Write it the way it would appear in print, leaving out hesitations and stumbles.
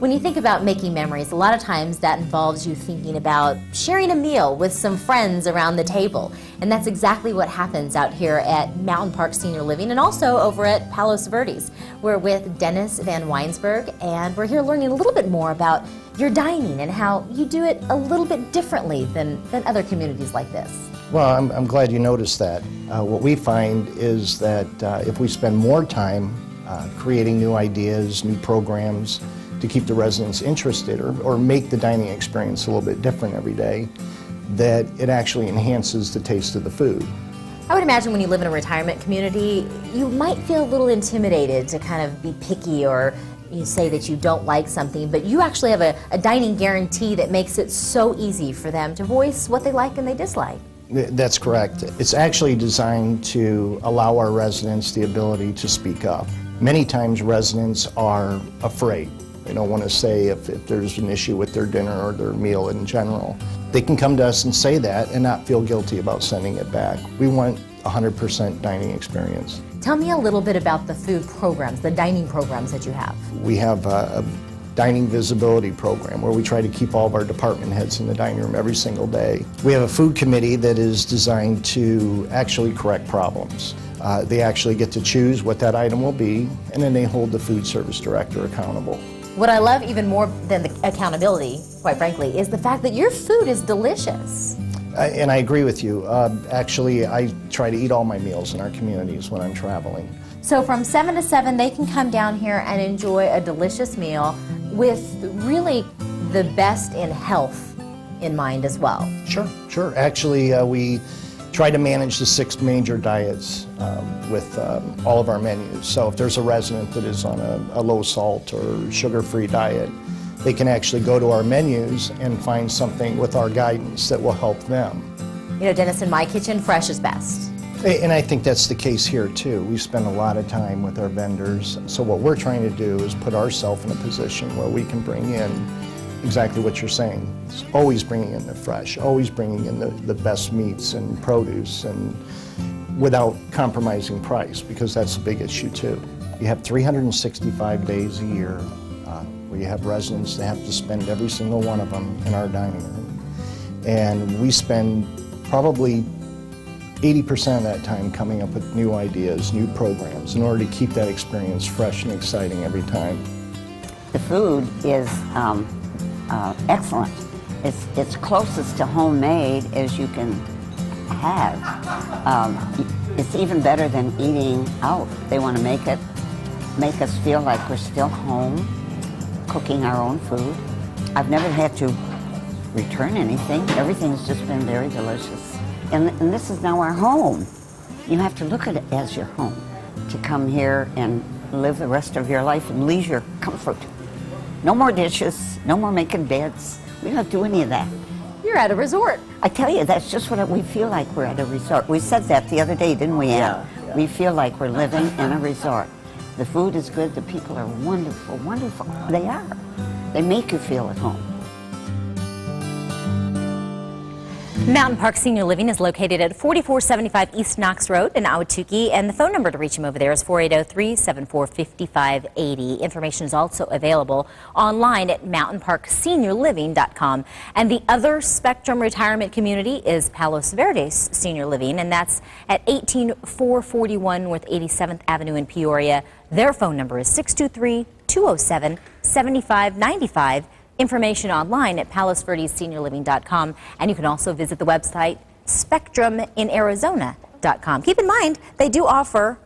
When you think about making memories, a lot of times that involves you thinking about sharing a meal with some friends around the table. And that's exactly what happens out here at Mountain Park Senior Living and also over at Palos Verdes. We're with Dennis Van Weinsberg, and we're here learning a little bit more about your dining and how you do it a little bit differently than other communities like this. Well, I'm glad you noticed that. What we find is that if we spend more time creating new ideas, new programs, to keep the residents interested or make the dining experience a little bit different every day, that it actually enhances the taste of the food. I would imagine when you live in a retirement community, you might feel a little intimidated to kind of be picky or you say that you don't like something, but you actually have a dining guarantee that makes it so easy for them to voice what they like and they dislike. That's correct. It's actually designed to allow our residents the ability to speak up. Many times residents are afraid. They don't want to say if there's an issue with their dinner or their meal in general. They can come to us and say that and not feel guilty about sending it back. We want 100% dining experience. Tell me a little bit about the food programs, the dining programs that you have. We have a dining visibility program where we try to keep all of our department heads in the dining room every single day. We have a food committee that is designed to actually correct problems. They actually get to choose what that item will be, and then they hold the food service director accountable. What I love even more than the accountability, quite frankly, is the fact that your food is delicious. And I agree with you. Actually, I try to eat all my meals in our communities when I'm traveling. So from 7 to 7, they can come down here and enjoy a delicious meal with really the best in health in mind as well. Sure. Actually, we try to manage the 6 major diets with all of our menus. So if there's a resident that is on a low salt or sugar-free diet, they can actually go to our menus and find something with our guidance that will help them. You know, Dennis, in my kitchen, fresh is best. And I think that's the case here too. We spend a lot of time with our vendors. So what we're trying to do is put ourselves in a position where we can bring in exactly what you're saying. It's always bringing in the fresh, always bringing in the best meats and produce, and without compromising price, because that's a big issue too. You have 365 days a year where you have residents that have to spend every single one of them in our dining room. And we spend probably 80% of that time coming up with new ideas, new programs, in order to keep that experience fresh and exciting every time. The food is excellent. It's closest to homemade as you can have. It's even better than eating out. They want to make us feel like we're still home, cooking our own food. I've never had to return anything. Everything's just been very delicious. And this is now our home. You have to look at it as your home, to come here and live the rest of your life in leisure, comfort. No more dishes, no more making beds. We don't do any of that. You're at a resort. I tell you, that's just what we feel like. We're at a resort. We said that the other day, didn't we, Ann? Yeah. We feel like we're living in a resort. The food is good, the people are wonderful, wonderful. They are. They make you feel at home. Mountain Park Senior Living is located at 4475 East Knox Road in Ahwatukee, and the phone number to reach them over there is 480-374-5580. Information is also available online at mountainparkseniorliving.com. And the other Spectrum retirement community is Palos Verdes Senior Living, and that's at 18441 North 87th Avenue in Peoria. Their phone number is 623-207-7595. Information online at palosverdesseniorliving.com, and you can also visit the website spectruminarizona.com. Keep in mind, they do offer